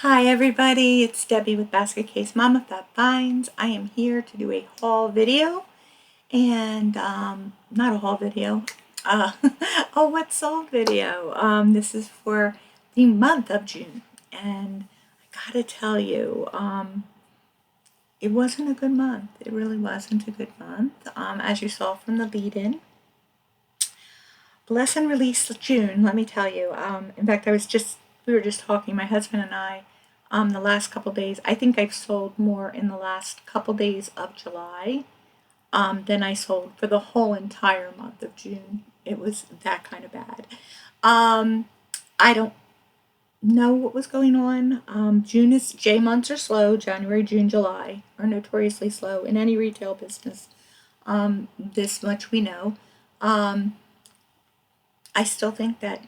Hi everybody, it's Debbie with Basket Case Mama That Finds. I am here to do a haul video and not a haul video, uh, a what's sold video. This is for the month of June and I gotta tell you, it wasn't a good month. It really wasn't a good month. As you saw from the lead-in. Bless and release June, let me tell you. In fact, we were just talking, my husband and I, the last couple days. I think I've sold more in the last couple days of July than I sold for the whole entire month of June. It was that kind of bad. I don't know what was going on. J months are slow. January, June, July are notoriously slow in any retail business. This much we know. I still think that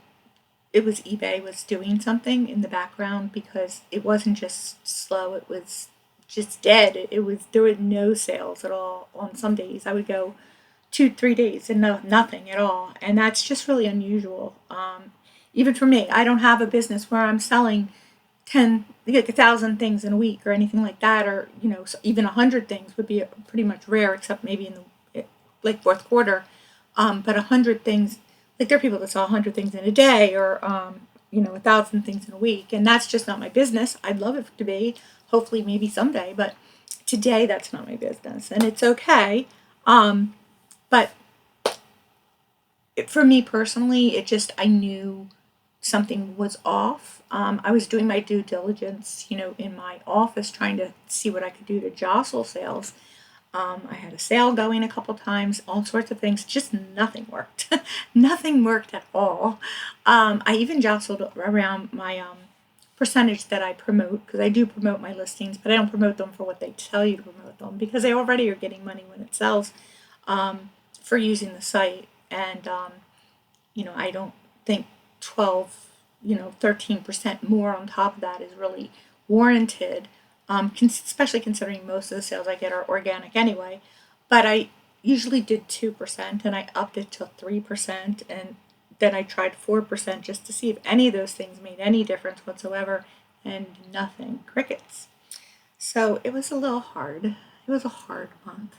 it was eBay was doing something in the background because it wasn't just slow, it was just dead. There were no sales at all. On some days I would go 2, 3 days and nothing at all, and that's just really unusual. Even for me, I don't have a business where I'm selling 10 like 1,000 things in a week or anything like that, or so even 100 things would be pretty much rare, except maybe in the like fourth quarter. But 100 things, like there are people that sell 100 things in a day, or 1,000 things in a week, and that's just not my business. I'd love it to be, hopefully maybe someday, but today that's not my business, and it's okay. But for me personally, I knew something was off. I was doing my due diligence, in my office, trying to see what I could do to jostle sales. I had a sale going a couple times, all sorts of things, just nothing worked. Nothing worked at all. I even jostled around my percentage that I promote, because I do promote my listings, but I don't promote them for what they tell you to promote them, because they already are getting money when it sells for using the site. And, I don't think 12, 13% more on top of that is really warranted, especially considering most of the sales I get are organic anyway. But I usually did 2% and I upped it to 3%, and then I tried 4% just to see if any of those things made any difference whatsoever, and nothing, crickets. So it was a little hard. It was a hard month.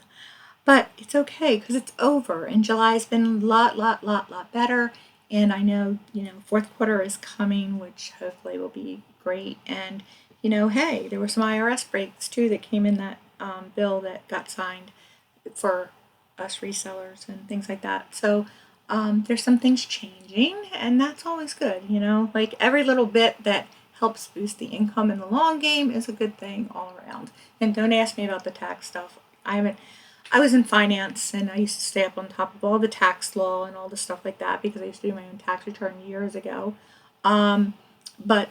But it's okay because it's over, and July's been a lot better. And I know, fourth quarter is coming, which hopefully will be great. And, hey, there were some IRS breaks too that came in that bill that got signed for us resellers and things like that. So there's some things changing, and that's always good, like every little bit that helps boost the income in the long game is a good thing all around. And don't ask me about the tax stuff. I was in finance, and I used to stay up on top of all the tax law and all the stuff like that because I used to do my own tax return years ago. But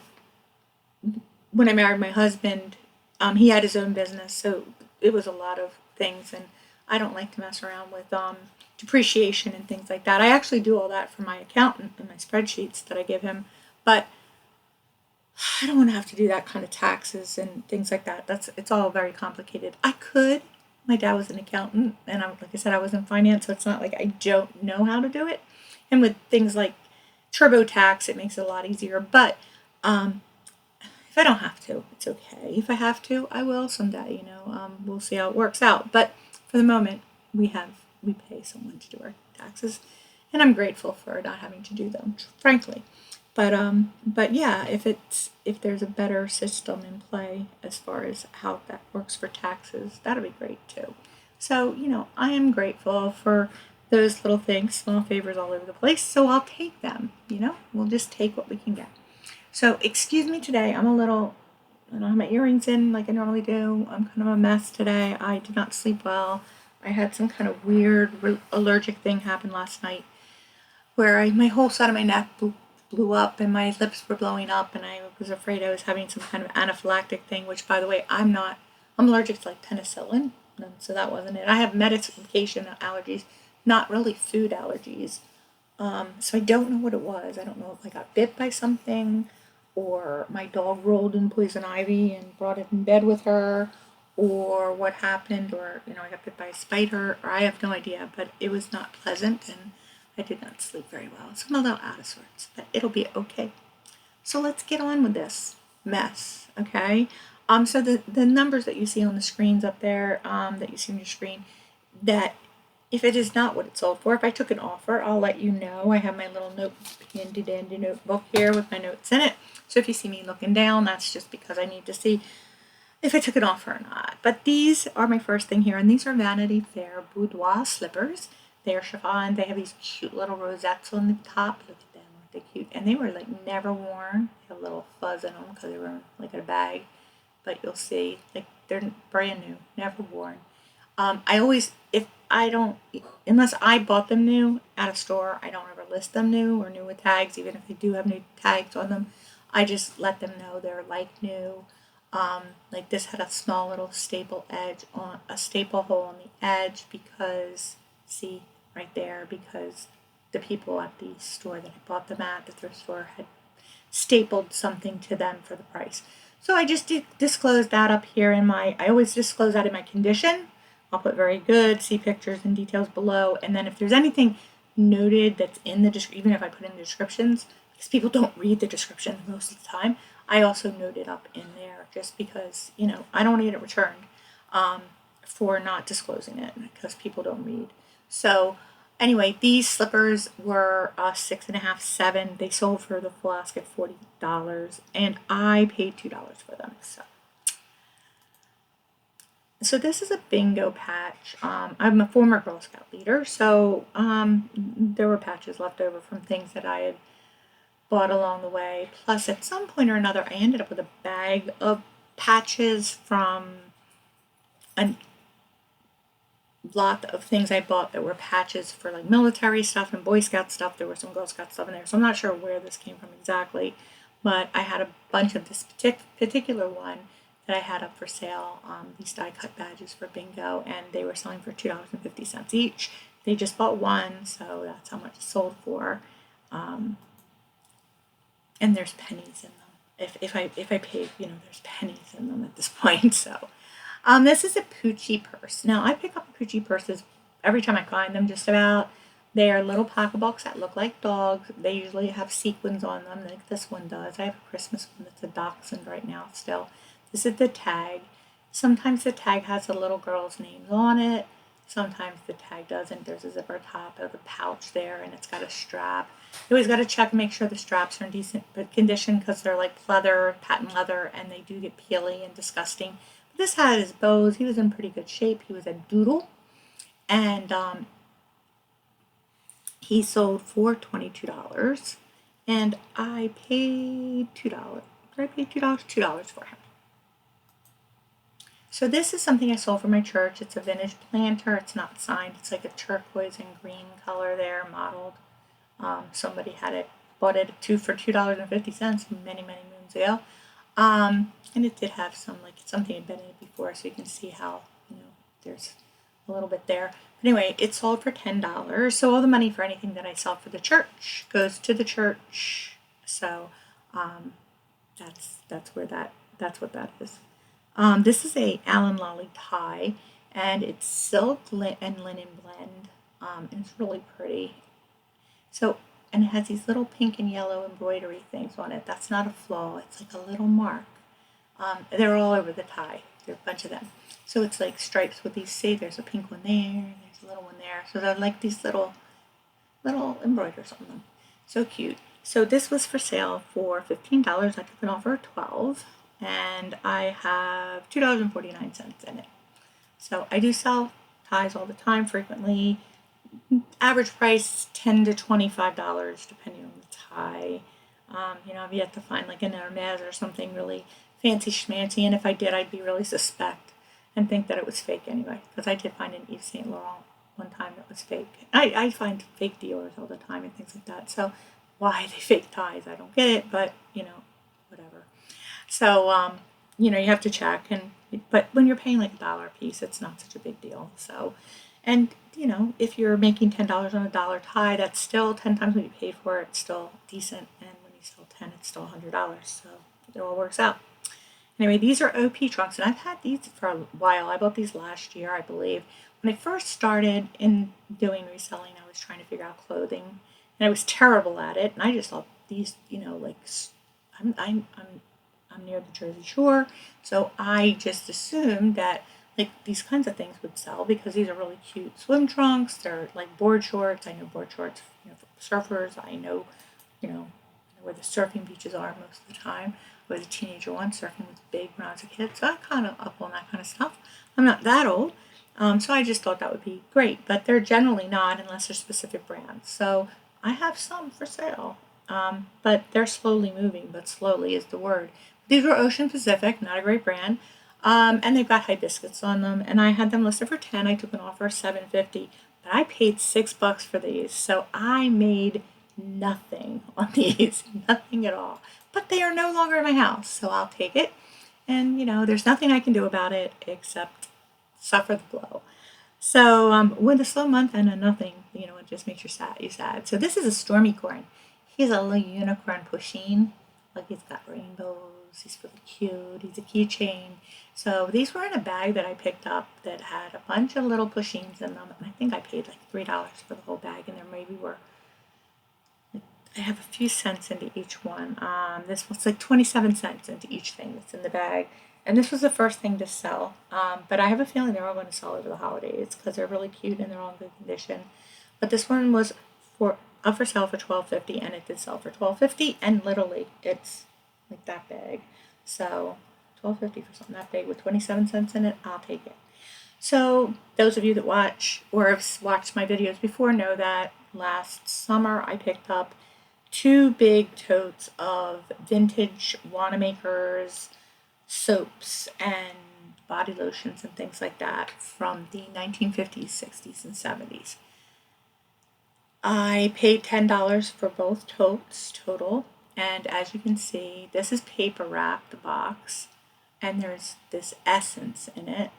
when I married my husband, he had his own business, so it was a lot of things, and I don't like to mess around with depreciation and things like that. I actually do all that for my accountant in my spreadsheets that I give him, but I don't want to have to do that kind of taxes and things like that. It's all very complicated. I could. My dad was an accountant, and like I said, I was in finance, so it's not like I don't know how to do it. And with things like TurboTax, it makes it a lot easier. But if I don't have to, it's okay. If I have to, I will someday. We'll see how it works out. But for the moment, we pay someone to do our taxes, and I'm grateful for not having to do them, frankly. But yeah, if there's a better system in play as far as how that works for taxes, that'll be great too. So, I am grateful for those little things, small favors all over the place, so I'll take them, we'll just take what we can get. So, excuse me today, I don't have my earrings in like I normally do. I'm kind of a mess today. I did not sleep well. I had some kind of weird allergic thing happen last night where my whole side of my neck blew up and my lips were blowing up, and I was afraid I was having some kind of anaphylactic thing, which, by the way, I'm allergic to like penicillin, and so that wasn't it. I have medication allergies, not really food allergies. So I don't know what it was. I don't know if I got bit by something, or my dog rolled in poison ivy and brought it in bed with her, or what happened, or I got bit by a spider, or I have no idea, but it was not pleasant, and I did not sleep very well, so I'm a little out of sorts, but it'll be okay. So let's get on with this. mess, okay? So the numbers that you see on the screens up there, that you see on your screen, that if it is not what it's sold for, if I took an offer, I'll let you know. I have my little handy dandy notebook here with my notes in it. So if you see me looking down, that's just because I need to see if I took an offer or not. But these are my first thing here, and these are Vanity Fair boudoir slippers. They are chiffon. They have these cute little rosettes on the top. Look at them, aren't they cute? And they were like never worn. They have a little fuzz in them because they were like in a bag. But you'll see, like they're brand new, never worn. I always, if I don't, unless I bought them new at a store, I don't ever list them new or new with tags, even if they do have new tags on them. I just let them know they're like new. Like this had a small little staple edge on a staple hole on the edge because, see right there, because the people at the store that I bought them at, the thrift store, had stapled something to them for the price. So I just disclose that up here in my, I always disclose that in my condition. I'll put very good, see pictures and details below. And then if there's anything noted that's in the description, even if I put in the descriptions, because people don't read the description most of the time, I also note it up in there just because, you know, I don't want to get it returned for not disclosing it because people don't read. So anyway, these slippers were 6.5, 7. They sold for the full ask at $40, and I paid $2 for them. So this is a bingo patch. I'm a former Girl Scout leader, so there were patches left over from things that I had bought along the way. Plus, at some point or another, I ended up with a bag of patches from a lot of things I bought that were patches for like military stuff and Boy Scout stuff. There were some Girl Scout stuff in there, so I'm not sure where this came from exactly, but I had a bunch of this particular one that I had up for sale, these die cut badges for bingo, and they were selling for $2.50 each. They just bought one, so that's how much it sold for. And there's pennies in them. If I paid, you know, there's pennies in them at this point. So this is a Poochie purse. Now I pick up Poochie purses every time I find them, just about. They are little pocketbooks that look like dogs. They usually have sequins on them, like this one does. I have a Christmas one that's a dachshund right now still. This is the tag. Sometimes the tag has a little girl's names on it. Sometimes the tag doesn't. There's a zipper top of a pouch there, and it's got a strap. You always got to check and make sure the straps are in decent condition because they're like leather, patent leather, and they do get peely and disgusting. But this had his bows. He was in pretty good shape. He was a doodle, and he sold for $22, and I paid $2. Did I pay $2? $2 for him. So this is something I sold for my church. It's a vintage planter. It's not signed. It's like a turquoise and green color there, modeled. Somebody had it, bought it for $2.50 many moons ago. And it did have some, like something had been in it before, so you can see how, you know, there's a little bit there. But anyway, it sold for $10. So all the money for anything that I sell for the church goes to the church. So that's what that is. This is a Allen Lolly tie, and it's silk and linen blend, and it's really pretty. So, and it has these little pink and yellow embroidery things on it. That's not a flaw. It's like a little mark. They're all over the tie. There are a bunch of them. So it's like stripes with these. See, there's a pink one there. There's a little one there. So they're like these little embroiders on them. So cute. So this was for sale for $15. I took an offer of $12. And I have $2.49 in it. So I do sell ties all the time, frequently. Average price $10 to $25 depending on the tie. You know, I've yet to find like an Hermes or something really fancy schmancy, and if I did, I'd be really suspect and think that it was fake anyway, because I did find an Yves Saint Laurent one time that was fake. I find fake dealers all the time and things like that. So why they fake ties, I don't get it, but you know, whatever. So, you know, you have to check, but when you're paying like $1 a piece, it's not such a big deal. So, and you know, if you're making $10 on a dollar tie, that's still 10 times what you paid for it. It's still decent, and when you sell 10, it's still $100. So it all works out. Anyway, these are OP trunks, and I've had these for a while. I bought these last year, I believe. When I first started in doing reselling, I was trying to figure out clothing, and I was terrible at it. And I just thought these, you know, like I'm I'm near the Jersey Shore, so I just assumed that like these kinds of things would sell because these are really cute swim trunks. They're like board shorts. I know board shorts, for surfers. I know, where the surfing beaches are most of the time. I was a teenager once surfing was big when I was a kid, so I'm kind of up on that kind of stuff. I'm not that old, so I just thought that would be great, but they're generally not unless they're specific brands. So I have some for sale, but they're slowly moving, but slowly is the word. These were Ocean Pacific, not a great brand, and they've got hibiscus on them, and I had them listed for 10. I took an offer of $7.50, but I paid $6 for these, so I made nothing on these, nothing at all. But they are no longer in my house, so I'll take it. And there's nothing I can do about it except suffer the blow. So with a slow month and a nothing, it just makes you sad. So this is a stormy corn. He's a little unicorn pusheen. Like he's got rainbows. He's really cute. He's a keychain. So these were in a bag that I picked up that had a bunch of little pusheens in them. And I think I paid like $3 for the whole bag, and there maybe were, I have a few cents into each one. This was like 27 cents into each thing that's in the bag. And this was the first thing to sell. But I have a feeling they're all going to sell over the holidays because they're really cute and they're all in good condition. But this one was up for sale for $12.50, and it did sell for $12.50, and literally it's like that big. So $12.50 for something that big with 27 cents in it, I'll take it. So those of you that watch or have watched my videos before know that last summer I picked up 2 big totes of vintage Wanamaker's soaps and body lotions and things like that from the 1950s, 60s, and 70s. I paid $10 for both totes total, and as you can see, this is paper wrapped, the box, and there's this essence in it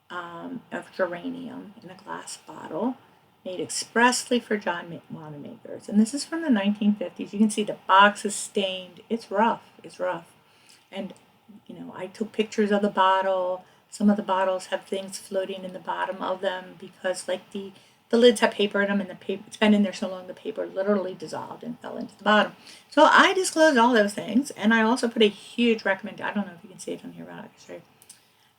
of geranium in a glass bottle made expressly for John Wanamaker's. And this is from the 1950s. You can see the box is stained. It's rough. And, I took pictures of the bottle. Some of the bottles have things floating in the bottom of them because, like, the lids have paper in them, and the paper, it's been in there so long the paper literally dissolved and fell into the bottom. So I disclosed all those things, and I also put a huge recommendation. I don't know if you can see it on here, but I can show you.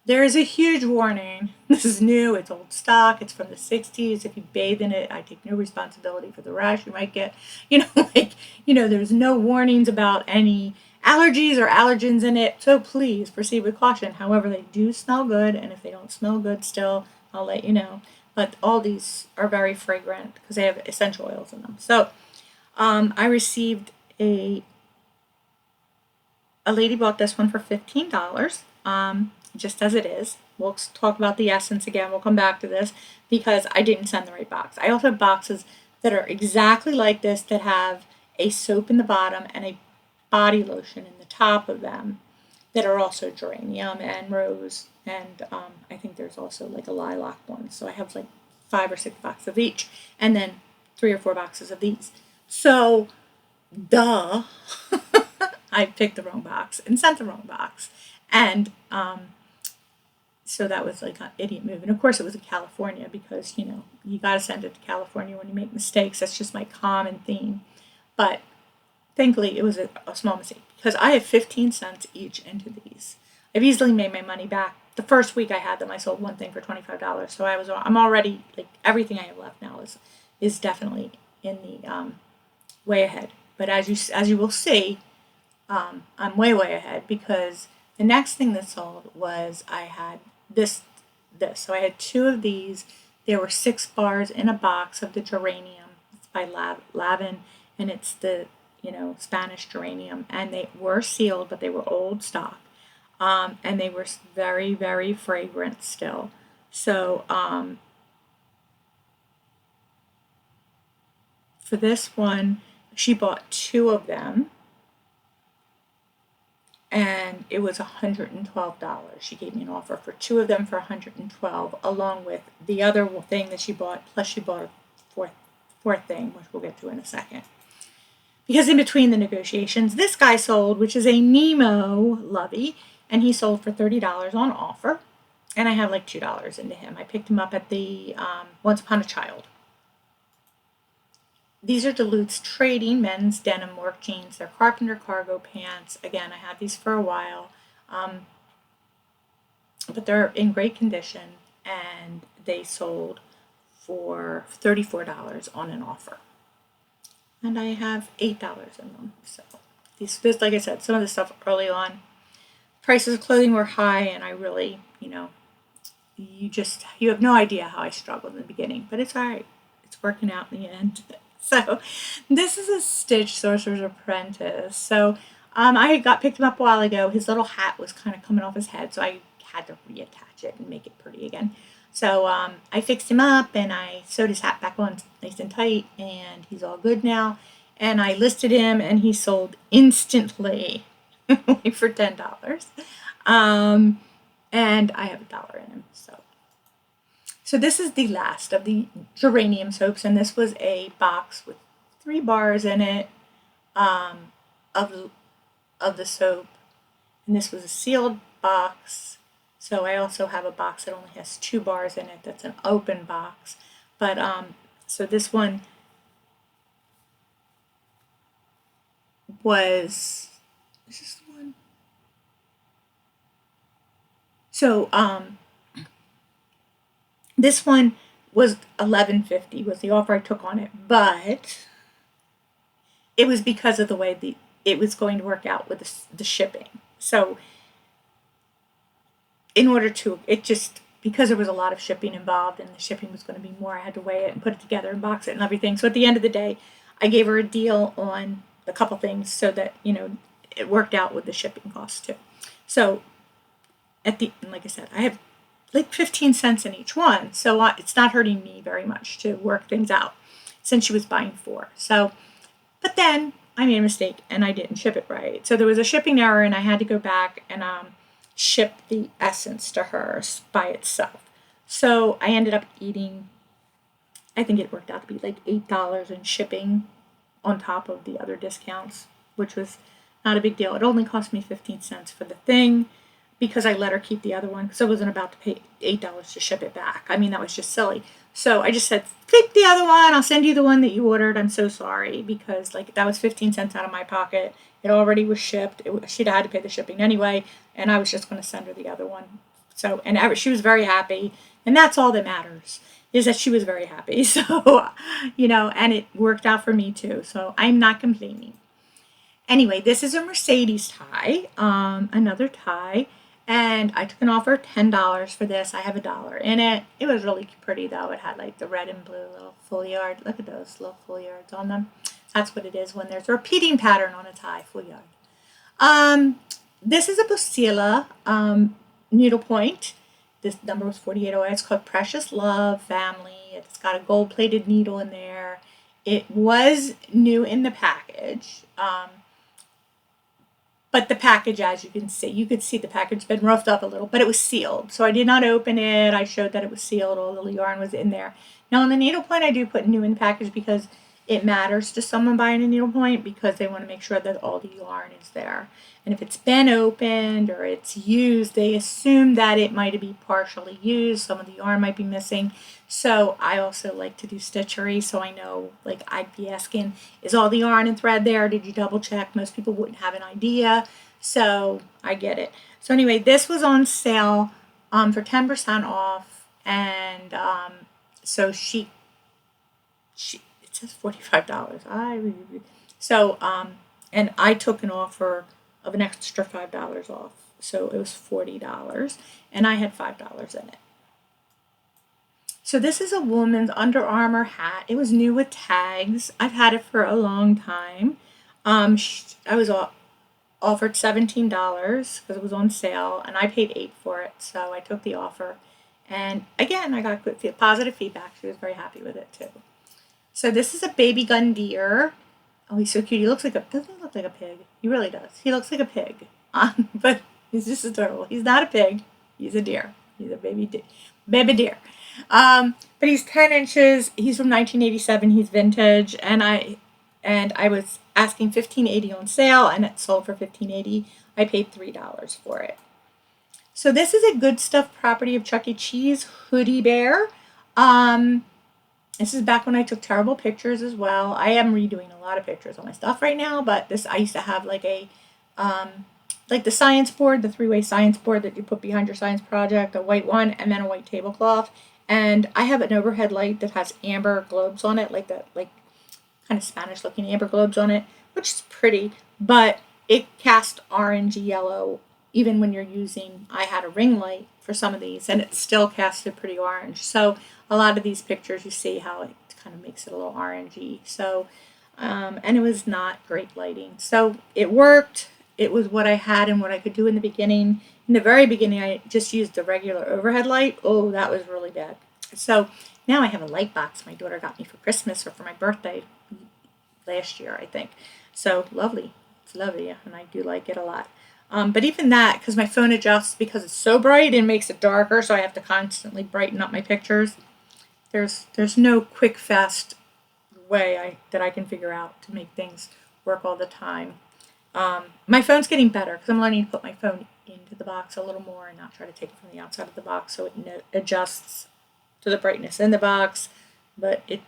There is a huge warning. This is new. It's old stock. It's from the 60s. If you bathe in it, I take no responsibility for the rash you might get. There's no warnings about any allergies or allergens in it. So please proceed with caution. However, they do smell good, and if they don't smell good still, I'll let you know. But all these are very fragrant because they have essential oils in them. So I received a lady bought this one for $15. Just as it is. We'll talk about the essence again. We'll come back to this because I didn't send the right box. I also have boxes that are exactly like this that have a soap in the bottom and a body lotion in the top of them that are also geranium and rose, and I think there's also like a lilac one. So I have like 5 or 6 boxes of each, and then 3 or 4 boxes of these. So, duh, I picked the wrong box and sent the wrong box. And so that was like an idiot move. And of course it was in California because, you got to send it to California when you make mistakes. That's just my common theme. But thankfully it was a small mistake because I have 15 cents each into these. I've easily made my money back. The first week I had them, I sold one thing for $25. So I'm already, like, everything I have left now is definitely in the way ahead. But as you will see, I'm way ahead because the next thing that sold was I had this. So I had 2 of these. There were 6 bars in a box of the geranium. It's by Lavin, and it's the Spanish geranium, and they were sealed, but they were old stock, and they were very, very fragrant still. So for this one, she bought 2 of them. And it was $112. She gave me an offer for 2 of them for $112, along with the other thing that she bought, plus she bought a fourth thing, which we'll get to in a second. Because in between the negotiations, this guy sold, which is a Nemo Lovey, and he sold for $30 on offer, and I had like $2 into him. I picked him up at the Once Upon a Child. these are Duluth's Trading men's denim work jeans. They're carpenter cargo pants. Again, I had these for a while, but they're in great condition, and they sold for $34 on an offer. And I have $8 in them. So this, like I said, some of the stuff early on, prices of clothing were high, and I really, you have no idea how I struggled in the beginning, but it's all right. It's working out in the end. So this is a Stitch Sorcerer's Apprentice. So I had got picked him up a while ago. His little hat was kind of coming off his head, so I had to reattach it and make it pretty again. So I fixed him up, and I sewed his hat back on nice and tight, and he's all good now. And I listed him, and he sold instantly, only for $10. And I have $1 in him. So this is the last of the geranium soaps, and this was a box with 3 bars in it of the soap, and this was a sealed box. So I also have a box that only has 2 bars in it. That's an open box, but so this one was, is this the one? So this one was $11.50 was the offer I took on it, but it was because of the way it was going to work out with the shipping. So in order to, because there was a lot of shipping involved and the shipping was going to be more, I had to weigh it and put it together and box it and everything. So at the end of the day, I gave her a deal on a couple things so that, it worked out with the shipping costs too. So like I said, I have like 15 cents in each one. So it's not hurting me very much to work things out since she was buying 4. So, but then I made a mistake and I didn't ship it right. So there was a shipping error, and I had to go back and ship the essence to her by itself. So I ended up eating, I think it worked out to be like $8 in shipping on top of the other discounts, which was not a big deal. It only cost me 15 cents for the thing, because I let her keep the other one, because I wasn't about to pay $8 to ship it back. I mean, that was just silly. So I just said, keep the other one. I'll send you the one that you ordered. I'm so sorry, because that was 15 cents out of my pocket. It already was shipped. She'd had to pay the shipping anyway, and I was just going to send her the other one. So, and she was very happy, and that's all that matters, is that she was very happy. So, and it worked out for me too. So I'm not complaining. Anyway, this is a Mercedes tie, another tie. And I took an offer of $10 for this. I have $1 in it. It was really pretty, though. It had like the red and blue little foliage. Look at those little foliards on them. That's what it is when there's a repeating pattern on a tie, foliage. This is a Busila needlepoint. This number was 4808. It's called Precious Love Family. It's got a gold-plated needle in there. It was new in the package. But the package, as you could see the package had been roughed up a little, but it was sealed. So I did not open it. I showed that it was sealed. All the yarn was in there. Now on the needlepoint, I do put new in the package because it matters to someone buying a needlepoint, because they want to make sure that all the yarn is there. And if it's been opened or it's used, they assume that it might be partially used. Some of the yarn might be missing. So I also like to do stitchery, so I know, like, I'd be asking, is all the yarn and thread there? Did you double check? Most people wouldn't have an idea, so I get it. So anyway, this was on sale for 10% off, and so it says $45. And I took an offer of an extra $5 off, so it was $40, and I had $5 in it. So this is a woman's Under Armour hat. It was new with tags. I've had it for a long time. I was offered $17 because it was on sale, and I paid $8 for it. So I took the offer, and again, I got positive feedback. She was very happy with it too. So this is a baby gun deer. Oh, he's so cute. Doesn't he look like a pig? He really does. He looks like a pig, but he's just adorable. He's not a pig. He's a deer. He's a baby deer. But he's 10 inches. He's from 1987. He's vintage, and I was asking $15.80 on sale, and it sold for $15.80. I paid $3 for it. So this is a Good Stuff property of Chuck E. Cheese hoodie bear. This is back when I took terrible pictures as well. I am redoing a lot of pictures on my stuff right now, but this I used to have like the science board, the three-way science board that you put behind your science project, a white one, and then a white tablecloth. And I have an overhead light that has amber globes on it, like that, like kind of Spanish-looking amber globes on it, which is pretty, but it casts orangey yellow even when you're using. I had a ring light for some of these, and it still casted pretty orange. So a lot of these pictures, you see how it kind of makes it a little orangey. So, and it was not great lighting. So it worked. It was what I had and what I could do in the beginning. In the very beginning, I just used the regular overhead light. Oh, that was really bad. So now I have a light box my daughter got me for Christmas or for my birthday last year, I think. So lovely. It's lovely, and I do like it a lot. But even that, because my phone adjusts because it's so bright and makes it darker, so I have to constantly brighten up my pictures. There's no quick, fast way that I can figure out to make things work all the time. My phone's getting better because I'm learning to put my phone into the box a little more and not try to take it from the outside of the box so it adjusts to the brightness in the box. But it,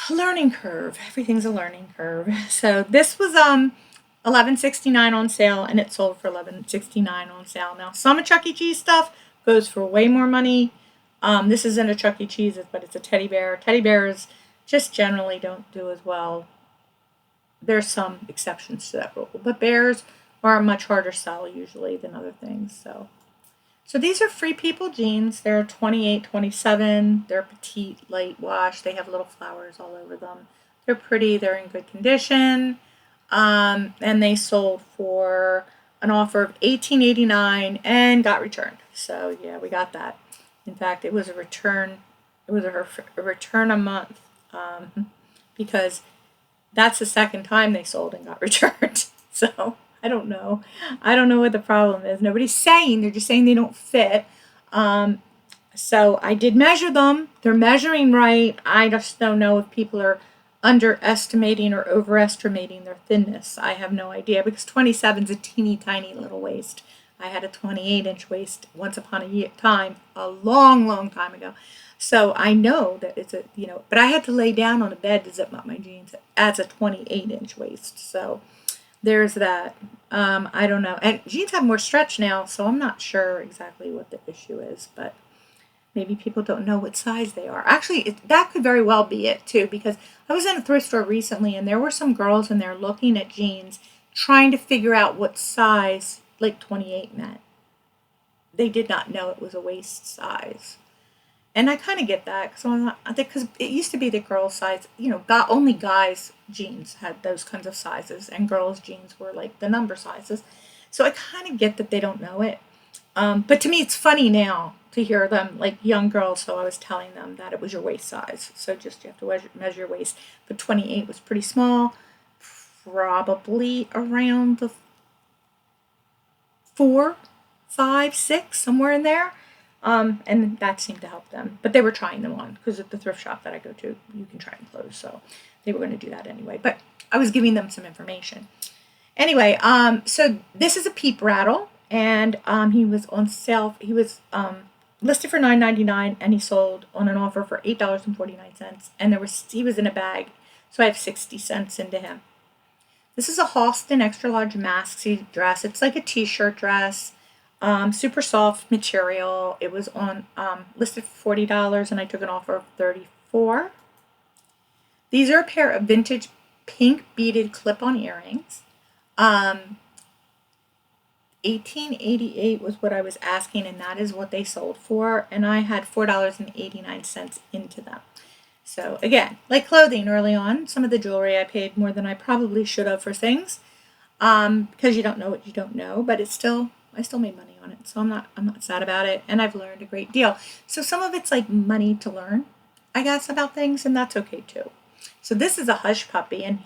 learning curve. Everything's a learning curve. So this was $11.69 on sale, and it sold for $11.69 on sale. Now some of Chuck E. Cheese stuff goes for way more money. This isn't a Chuck E. Cheese, but it's a teddy bear. Teddy bears just generally don't do as well. There's some exceptions to that rule, but bears are a much harder sell usually than other things. So these are Free People jeans. They're 28, 27. They're petite, light wash. They have little flowers all over them. They're pretty. They're in good condition. And they sold for an offer of $18.89 and got returned. So yeah, we got that. In fact, it was a return. It was a return a month because that's the second time they sold and got returned. So I don't know. I don't know what the problem is. Nobody's saying. They're just saying they don't fit. So I did measure them. They're measuring right. I just don't know if people are underestimating or overestimating their thinness. I have no idea because 27 is a teeny tiny little waist. I had a 28-inch waist once upon a time, a long, long time ago. So I know that it's but I had to lay down on a bed to zip up my jeans as a 28-inch waist. So there's that. I don't know. And jeans have more stretch now, so I'm not sure exactly what the issue is, but maybe people don't know what size they are. Actually, that could very well be it, too, because I was in a thrift store recently, and there were some girls in there looking at jeans, trying to figure out what size, like 28 meant. They did not know it was a waist size. And I kind of get that because it used to be the girls' size. Only guys' jeans had those kinds of sizes, and girls' jeans were like the number sizes. So I kind of get that they don't know it. But to me, it's funny now to hear them, like young girls. So I was telling them that it was your waist size. So just you have to measure your waist. But 28 was pretty small, probably around the 4, 5, 6, somewhere in there. And that seemed to help them. But they were trying them on because at the thrift shop that I go to, you can try on clothes. So they were going to do that anyway. But I was giving them some information. Anyway, so this is a peep rattle. And he was on sale. He was listed for $9.99, and he sold on an offer for $8.49. And he was in a bag. So I have 60 cents into him. This is a Halston extra large maxi dress. It's like a t-shirt dress. Super soft material. It was on listed for $40, and I took an offer of $34. These are a pair of vintage pink beaded clip-on earrings. $18.88 was what I was asking, and that is what they sold for, and I had $4.89 into them. So again, like clothing early on, some of the jewelry I paid more than I probably should have for things, because you don't know what you don't know, but I still made money on it, so I'm not sad about it, and I've learned a great deal. So some of it's like money to learn, I guess, about things, and that's okay too. So this is a Hush Puppy, and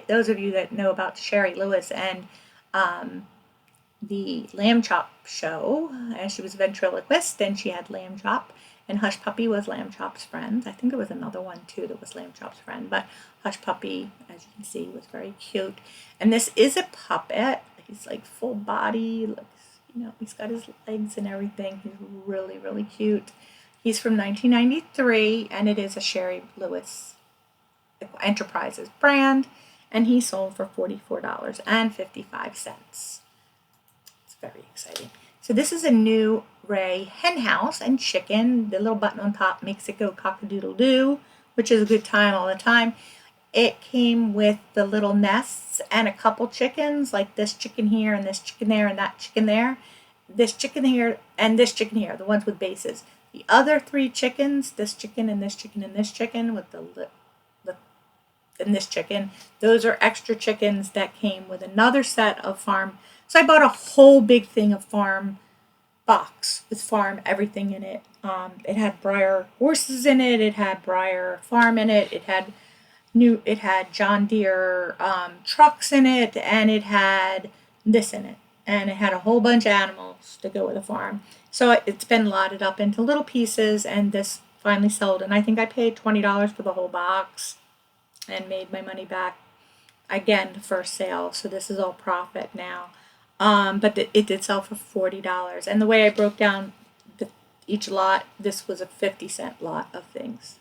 those of you that know about Sherry Lewis and the Lamb Chop show, she was a ventriloquist, and she had Lamb Chop, and Hush Puppy was Lamb Chop's friend. I think there was another one too that was Lamb Chop's friend, but Hush Puppy, as you can see, was very cute. And this is a puppet. He's like full body, he's got his legs and everything. He's really, really cute. He's from 1993, and it is a Sherry Lewis Enterprises brand, and he sold for $44.55. It's very exciting. So this is a new Ray hen house and chicken. The little button on top makes it go cock-a-doodle-doo, which is a good time all the time. It came with the little nests and a couple chickens, like this chicken here and this chicken there and that chicken there. This chicken here and this chicken here, the ones with bases. The other three chickens, this chicken and this chicken and this chicken with and this chicken, those are extra chickens that came with another set of farm. So I bought a whole big thing of farm box with farm everything in it. It had Breyer horses in it. It had Breyer farm in it. It had John Deere trucks in it, and it had this in it, and it had a whole bunch of animals to go with the farm. So it's been lotted up into little pieces, and this finally sold. And I think I paid $20 for the whole box and made my money back again the first sale. So this is all profit now. But it did sell for $40. And the way I broke down each lot, this was a 50-cent lot of things.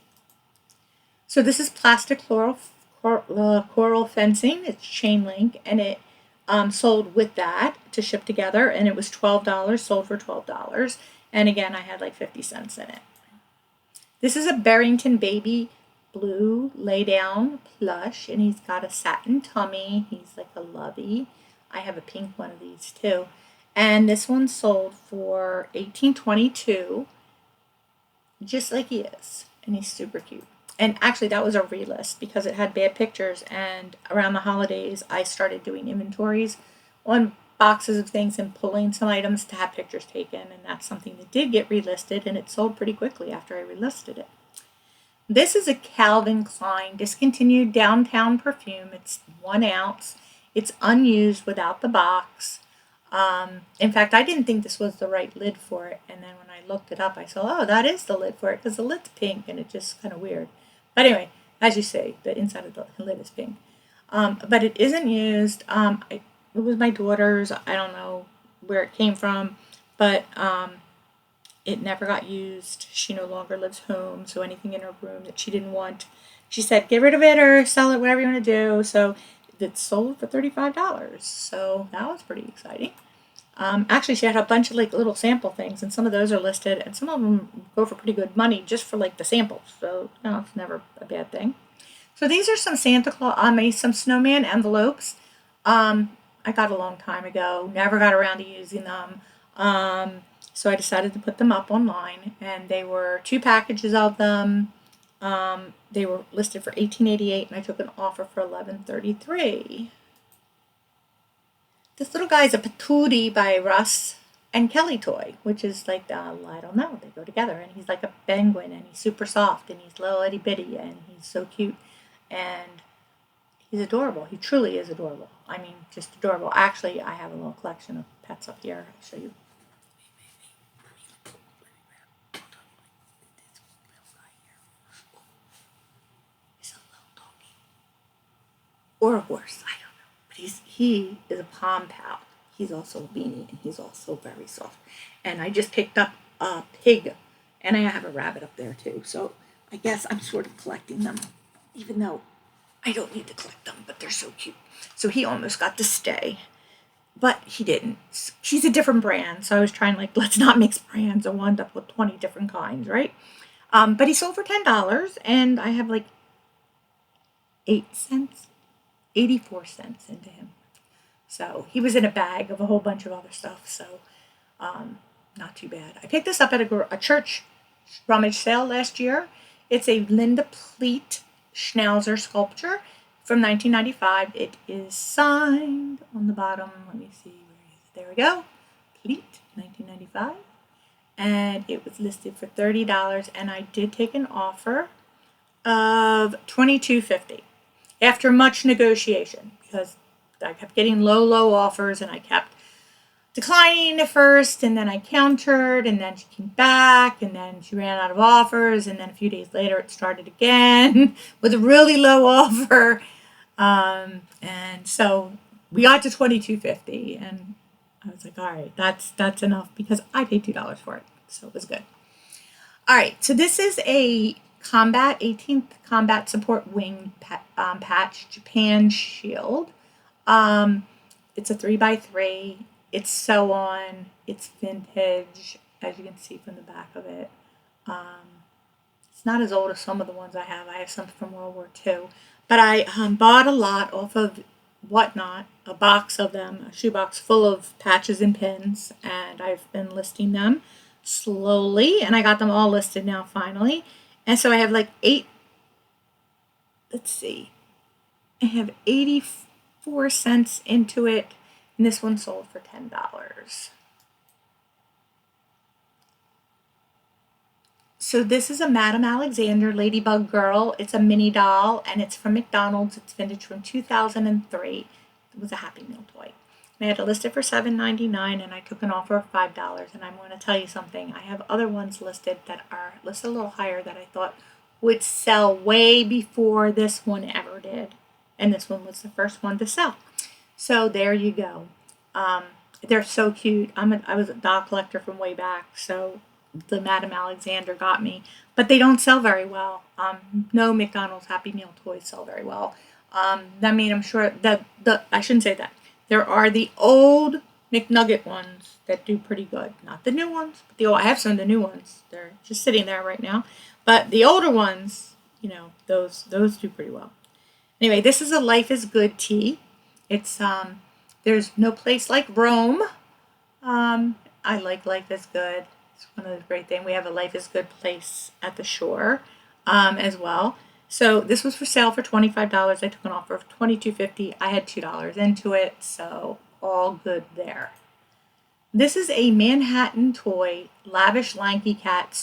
So this is plastic coral fencing. It's chain link, and it sold with that to ship together, and it was $12, sold for $12. And again, I had like 50 cents in it. This is a Barrington Baby Blue lay down plush, and he's got a satin tummy. He's like a lovey. I have a pink one of these too. And this one sold for $18.22, just like he is. And he's super cute. And actually, that was a relist because it had bad pictures. And around the holidays, I started doing inventories on boxes of things and pulling some items to have pictures taken. And that's something that did get relisted, and it sold pretty quickly after I relisted it. This is a Calvin Klein discontinued downtown perfume. It's 1 ounce. It's unused without the box. In fact, I didn't think this was the right lid for it. And then when I looked it up, I saw, oh, that is the lid for it, because the lid's pink, and it's just kind of weird. But anyway, as you say, the inside of the lid is pink. But it isn't used. It was my daughter's. I don't know where it came from, but it never got used. She no longer lives home, so anything in her room that she didn't want, she said, get rid of it or sell it, whatever you want to do. So it sold for $35. So that was pretty exciting. Actually, she had a bunch of like little sample things, and some of those are listed, and some of them go for pretty good money just for like the samples. So it's never a bad thing. So these are some Santa Claus, some snowman envelopes. I got a long time ago, never got around to using them. So I decided to put them up online, and they were 2 packages of them. They were listed for $18.88, and I took an offer for $11.33. This little guy is a Patootie by Russ and Kelly toy, which is like, I don't know, they go together. And he's like a penguin, and he's super soft, and he's little itty bitty, and he's so cute. And he's adorable. He truly is adorable. I mean, just adorable. Actually, I have a little collection of pets up here. I'll show you. Or a horse, I don't know. But he is a pom pal. He's also a beanie, and he's also very soft. And I just picked up a pig, and I have a rabbit up there too. So I guess I'm sort of collecting them, even though I don't need to collect them, but they're so cute. So he almost got to stay, but he didn't. He's a different brand, so I was trying let's not mix brands or wind up with 20 different kinds, right? But he sold for $10, and I have 84 cents into him. So he was in a bag of a whole bunch of other stuff, so not too bad. I picked this up at a church rummage sale last year. It's a Linda Pleat Schnauzer sculpture from 1995. It is signed on the bottom. Let me see. There we go. Pleat, 1995. And it was listed for $30, and I did take an offer of $22.50 after much negotiation, because I kept getting low offers, and I kept declining at first, and then I countered, and then she came back, and then she ran out of offers, and then a few days later it started again with a really low offer, and so we got to $22.50, and I was like, all right, that's enough, because I paid $2 for it, so it was good. All right, so this is a Combat 18th Combat Support Wing patch, Japan Shield. Um, it's a 3x3. It's sew on. It's vintage, as you can see from the back of it. It's not as old as some of the ones I have. I have some from World War II. But I bought a lot off of Whatnot, a box of them, a shoebox full of patches and pins, and I've been listing them slowly, and I got them all listed now finally. And so I have like let's see, I have 84 cents into it, and this one sold for $10. So this is a Madame Alexander Ladybug Girl. It's a mini doll, and it's from McDonald's. It's vintage from 2003. It was a Happy Meal toy. And I had to list it for $7.99, and I took an offer of $5. And I'm going to tell you something. I have other ones listed that are listed a little higher that I thought would sell way before this one ever did. And this one was the first one to sell. So there you go. They're so cute. I was a doll collector from way back, so the Madame Alexander got me, but they don't sell very well. No McDonald's Happy Meal toys sell very well. I mean, I'm sure that I shouldn't say that. There are the old McNugget ones that do pretty good. Not the new ones, but the old. I have some of the new ones. They're just sitting there right now. But the older ones, those do pretty well. Anyway, this is a Life is Good tea. It's there's no place like Rome. I like Life is Good. It's one of the great things. We have a Life is Good place at the shore as well. So this was for sale for $25. I took an offer of $22.50. I had $2 into it, so all good there. This is a Manhattan toy, lavish lanky cat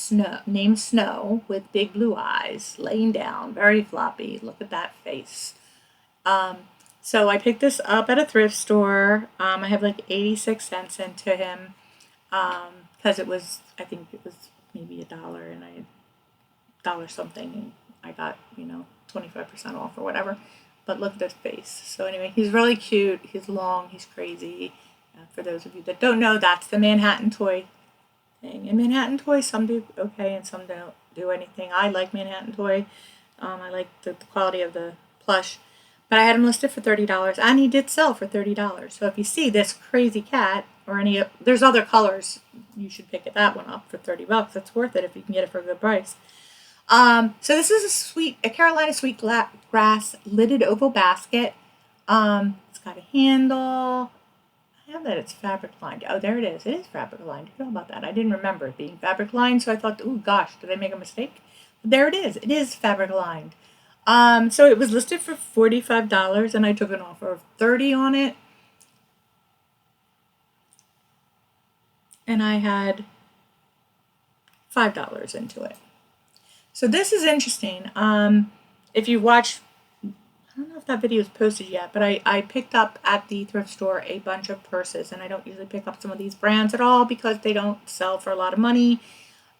named Snow with big blue eyes, laying down, very floppy. Look at that face. So I picked this up at a thrift store. I have like 86 cents into him because I think it was maybe $1 and I had dollar something and I got, 25% off or whatever. But look at his face. So anyway, he's really cute. He's long. He's crazy. For those of you that don't know, that's the Manhattan toy thing. And Manhattan toys, some do okay and some don't do anything. I like Manhattan toy. I like the quality of the plush. But I had him listed for $30, and he did sell for $30. So if you see this crazy cat or there's other colors, you should pick that one up for $30. It's worth it if you can get it for a good price. So this is a Carolina Sweetgrass lidded oval basket. It's got a handle. I have that it's fabric lined. Oh, there it is. It is fabric lined. How about that? I didn't remember it being fabric lined, so I thought, oh gosh, did I make a mistake? But there it is. It is fabric lined. So it was listed for $45, and I took an offer of $30 on it. And I had $5 into it. So this is interesting. If you watch, I don't know if that video is posted yet, but I picked up at the thrift store a bunch of purses, and I don't usually pick up some of these brands at all because they don't sell for a lot of money,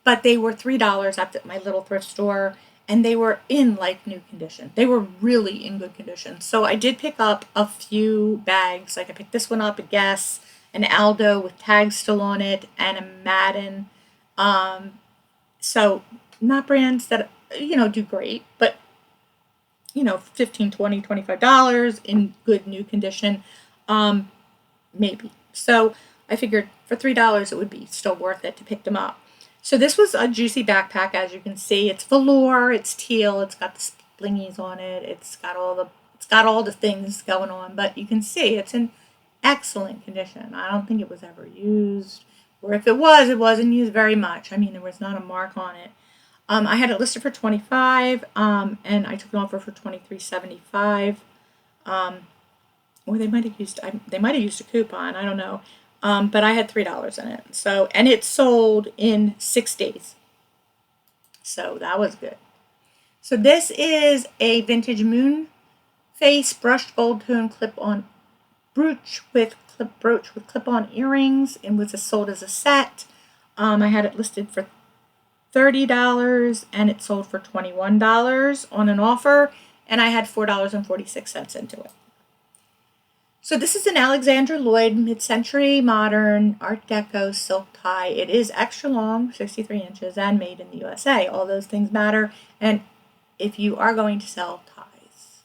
but they were $3 at my little thrift store, and they were in like new condition. They were really in good condition. So I did pick up a few bags. Like I picked this one up, a Guess, an Aldo with tags still on it, and a Madden. So not brands that, do great, but, $15, $20, $25 in good new condition, maybe. So I figured for $3 it would be still worth it to pick them up. So this was a juicy backpack, as you can see. It's velour, it's teal, it's got the splingies on it, it's got all the things going on, but you can see it's in excellent condition. I don't think it was ever used, or if it was, it wasn't used very much. I mean, there was not a mark on it. I had it listed for $25, and I took an offer for $23.75. Or they might have used a coupon. I don't know. But I had $3 in it. So, and it sold in 6 days. So that was good. So this is a vintage moon face brushed gold tone clip-on brooch with clip-on earrings, and was sold as a set. I had it listed for $30, and it sold for $21 on an offer, and I had $4.46 into it. So this is an Alexander Lloyd mid-century modern Art Deco silk tie. It is extra long, 63 inches, and made in the USA. All those things matter. And if you are going to sell ties,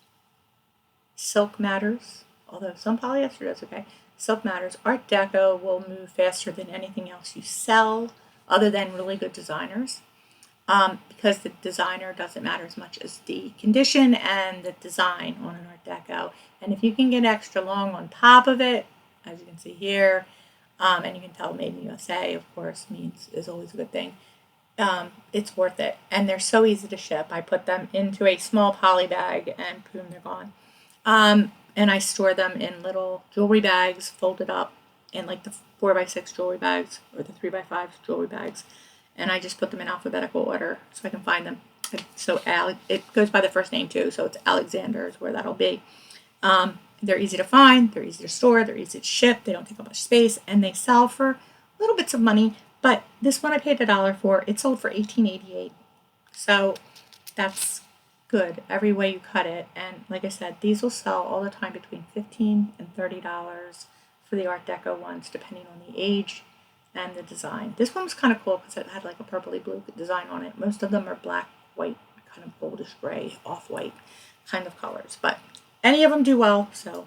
silk matters, although some polyester does okay. Silk matters. Art Deco will move faster than anything else you sell, other than really good designers. Because the designer doesn't matter as much as the condition and the design on an Art Deco. And if you can get extra long on top of it, as you can see here, and you can tell made in the USA, of course, means is always a good thing. It's worth it. And they're so easy to ship. I put them into a small poly bag and boom, they're gone. And I store them in little jewelry bags folded up in like the 4x6 jewelry bags or the 3x5 jewelry bags. And I just put them in alphabetical order so I can find them. So it goes by the first name too, so it's Alexander is where that'll be. They're easy to find, they're easy to store, they're easy to ship, they don't take up much space, and they sell for little bits of money. But this one I paid $1 for. It sold for $18.88. So that's good every way you cut it. And like I said, these will sell all the time between $15 and $30 for the Art Deco ones, depending on the age and the design. This one was kind of cool because it had like a purpley blue design on it. Most of them are black, white, kind of goldish gray, off-white kind of colors. But any of them do well. So,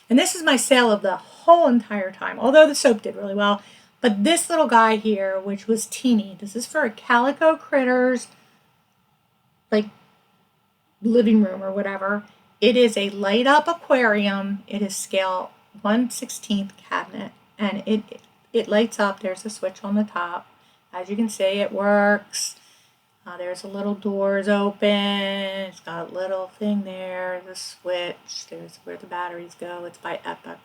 and this is my sale of the whole entire time, although the soap did really well. But this little guy here, which was teeny, this is for a Calico Critters, like living room or whatever. It is a light up aquarium. It is scale 1/16 cabinet, and it lights up. There's a switch on the top. As you can see, it works. There's a little doors open. It's got a little thing there. The switch. There's where the batteries go. It's by Epic.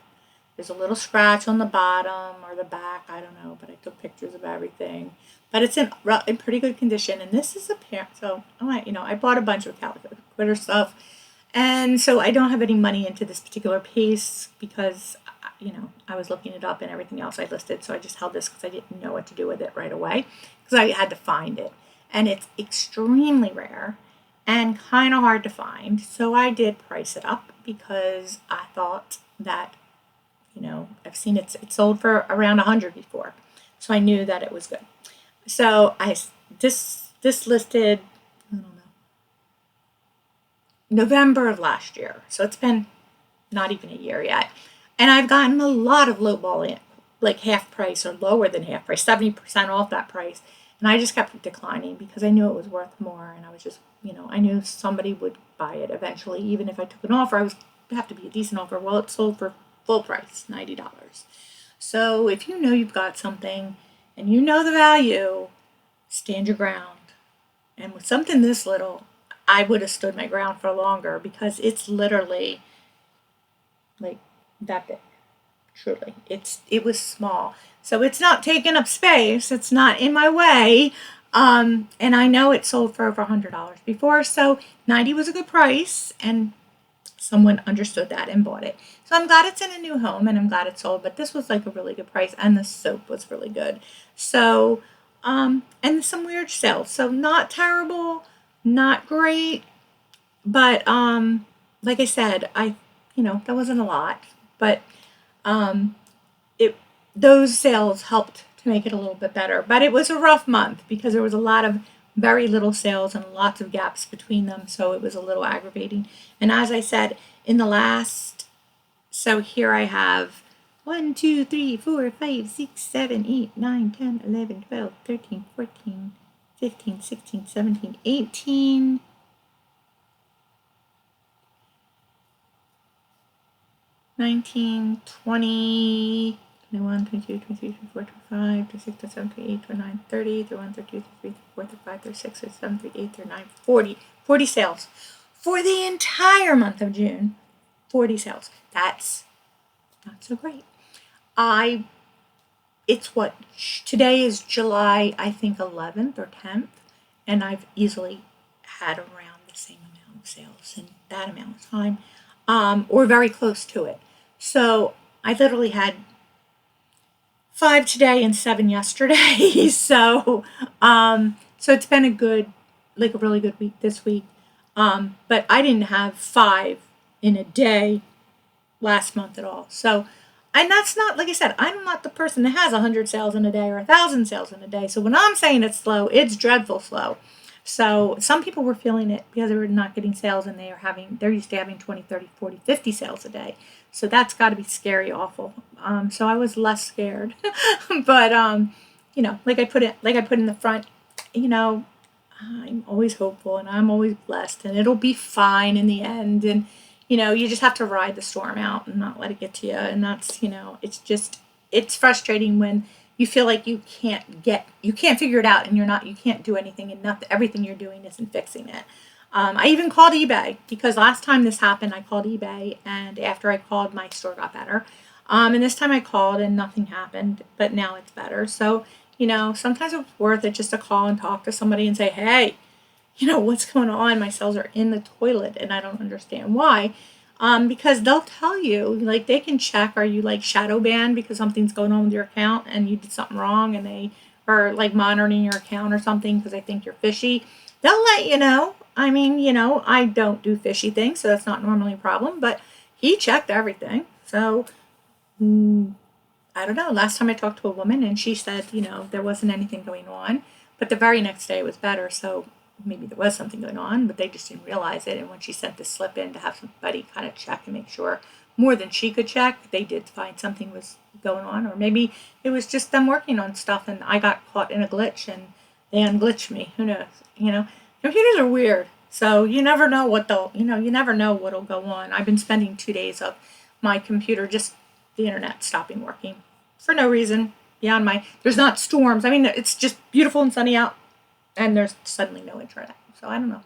There's a little scratch on the bottom or the back. I don't know, but I took pictures of everything. But it's in pretty good condition. And this is a pair. So I bought a bunch of Calico Critter stuff, and so I don't have any money into this particular piece because I was looking it up and everything else I listed. So I just held this because I didn't know what to do with it right away because I had to find it. And it's extremely rare and kind of hard to find. So I did price it up because I thought that, I've seen it sold for around 100 before. So I knew that it was good. So this listed, I don't know, November of last year. So it's been not even a year yet. And I've gotten a lot of lowball, like half price or lower than half price, 70% off that price. And I just kept declining because I knew it was worth more. And I was just, I knew somebody would buy it eventually. Even if I took an offer, it'd have to be a decent offer. Well, it sold for full price, $90. So if you know you've got something and you know the value, stand your ground. And with something this little, I would have stood my ground for longer because it's literally like that big. Truly, it was small, so it's not taking up space. It's not in my way, and I know it sold for over $100 before, so 90 was a good price, and someone understood that and bought it. So I'm glad it's in a new home, and I'm glad it sold. But this was like a really good price, and the soap was really good. So, and some weird sales. So not terrible, not great, but like I said, that wasn't a lot, but. Those sales helped to make it a little bit better. But it was a rough month because there was a lot of very little sales and lots of gaps between them, so it was a little aggravating. And as I said, so here I have 1, 2, 3, 4, 5, 6, 7, 8, 9, 10, 11, 12, 13, 14, 15, 16, 17, 18, 19, 20, 21, 22, 23, 24, 25, 26, 27, 28, 29, 30, 31, 32, 33, 34, 35, 36, 37, 38, 39, 40. 40 sales. For the entire month of June, 40 sales. That's not so great. Today is July, I think 11th or 10th, and I've easily had around the same amount of sales in that amount of time, or very close to it. So I literally had 5 today and 7 yesterday. so it's been a really good week this week. But I didn't have 5 in a day last month at all. So, and that's not, like I said, I'm not the person that has 100 sales in a day or 1,000 sales in a day. So when I'm saying it's slow, it's dreadful slow. So some people were feeling it because they were not getting sales, and they're used to having 20, 30, 40, 50 sales a day. So that's got to be scary, awful. So I was less scared. But like I put in the front, I'm always hopeful, and I'm always blessed, and it'll be fine in the end. And you just have to ride the storm out and not let it get to you. And that's, it's frustrating when you feel like you can't figure it out, and you can't do anything, and everything you're doing isn't fixing it. I even called eBay, because last time this happened, I called eBay, and after I called, my store got better. And this time I called and nothing happened, but now it's better. So, sometimes it's worth it just to call and talk to somebody and say, hey, what's going on? My cells are in the toilet and I don't understand why. Because they'll tell you, like, they can check, are you like shadow banned because something's going on with your account and you did something wrong, and they are like monitoring your account or something because they think you're fishy. They'll let you know. I mean, I don't do fishy things, so that's not normally a problem, but he checked everything. So, I don't know. Last time I talked to a woman, and she said, there wasn't anything going on, but the very next day it was better. So maybe there was something going on, but they just didn't realize it. And when she sent the slip in to have somebody kind of check and make sure more than she could check, they did find something was going on. Or maybe it was just them working on stuff, and I got caught in a glitch and they unglitched me. Who knows? Computers are weird. So you never know you never know what'll go on. I've been spending 2 days of my computer, just the internet stopping working for no reason beyond there's not storms. I mean, it's just beautiful and sunny out, and there's suddenly no internet. So I don't know.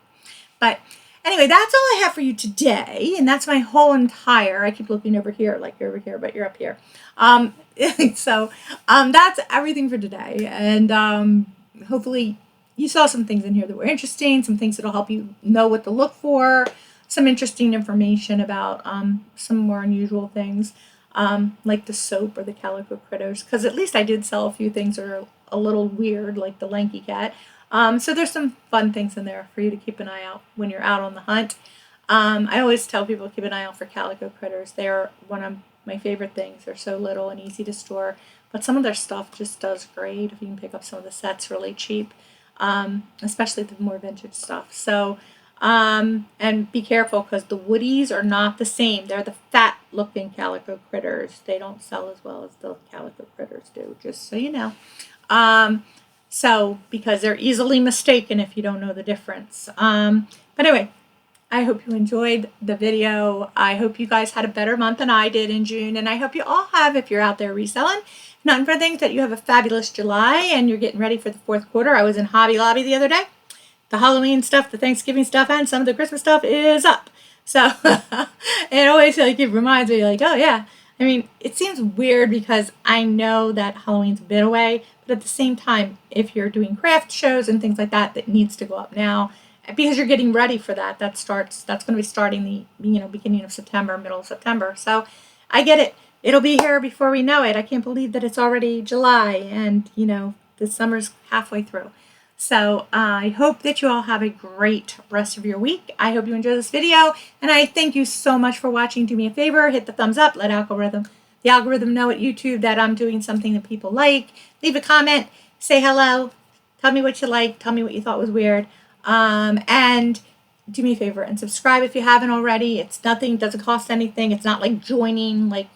But anyway, that's all I have for you today. And that's my whole I keep looking over here, like you're over here, but you're up here. So that's everything for today. And hopefully you saw some things in here that were interesting, some things that'll help you know what to look for, some interesting information about some more unusual things, like the soap or the calico critters, because at least I did sell a few things that are a little weird, like the lanky cat. So there's some fun things in there for you to keep an eye out when you're out on the hunt. I always tell people, keep an eye out for calico critters. They're one of my favorite things. They're so little and easy to store, but some of their stuff just does great if you can pick up some of the sets really cheap, especially the more vintage stuff. So, and be careful, because the woodies are not the same. They're the fat looking calico critters. They don't sell as well as the calico critters do, just so you know. So, because they're easily mistaken if you don't know the difference. But anyway, I hope you enjoyed the video. I hope you guys had a better month than I did in June. And I hope you all have, if you're out there reselling, not for things, that you have a fabulous July and you're getting ready for the fourth quarter. I was in Hobby Lobby the other day. The Halloween stuff, the Thanksgiving stuff, and some of the Christmas stuff is up. So it always it reminds me, like, oh yeah. I mean, it seems weird because I know that Halloween's a bit away, but at the same time, if you're doing craft shows and things like that, that needs to go up now, because you're getting ready for that. That's going to be starting the beginning of September, middle of September. So I get it. It'll be here before we know it. I can't believe that it's already July, and the summer's halfway through. So I hope that you all have a great rest of your week. I hope you enjoy this video, and I thank you so much for watching. Do me a favor, hit the thumbs up, let the algorithm know at YouTube that I'm doing something that people like. Leave a comment, say hello, tell me what you like, tell me what you thought was weird, and do me a favor and subscribe if you haven't already. It's nothing, doesn't cost anything. It's not like joining, like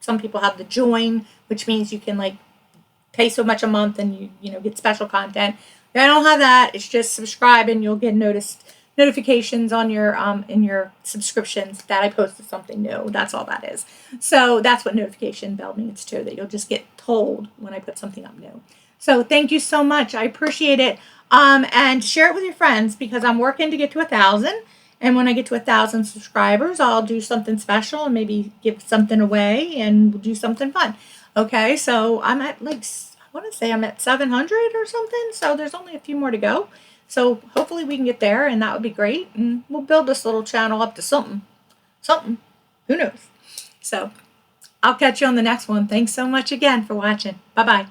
some people have the join, which means you can like pay so much a month and you get special content. I don't have that. It's just subscribe and you'll get notifications on your in your subscriptions that I posted something new. That's all that is. So that's what notification bell means too, that you'll just get told when I put something up new. So thank you so much. I appreciate it. And share it with your friends, because I'm working to get to 1,000. And when I get to 1,000 subscribers, I'll do something special and maybe give something away and we'll do something fun. Okay, so I'm at I want to say I'm at 700 or something, so there's only a few more to go. So hopefully we can get there, and that would be great, and we'll build this little channel up to something, who knows. So I'll catch you on the next one. Thanks so much again for watching. Bye-bye.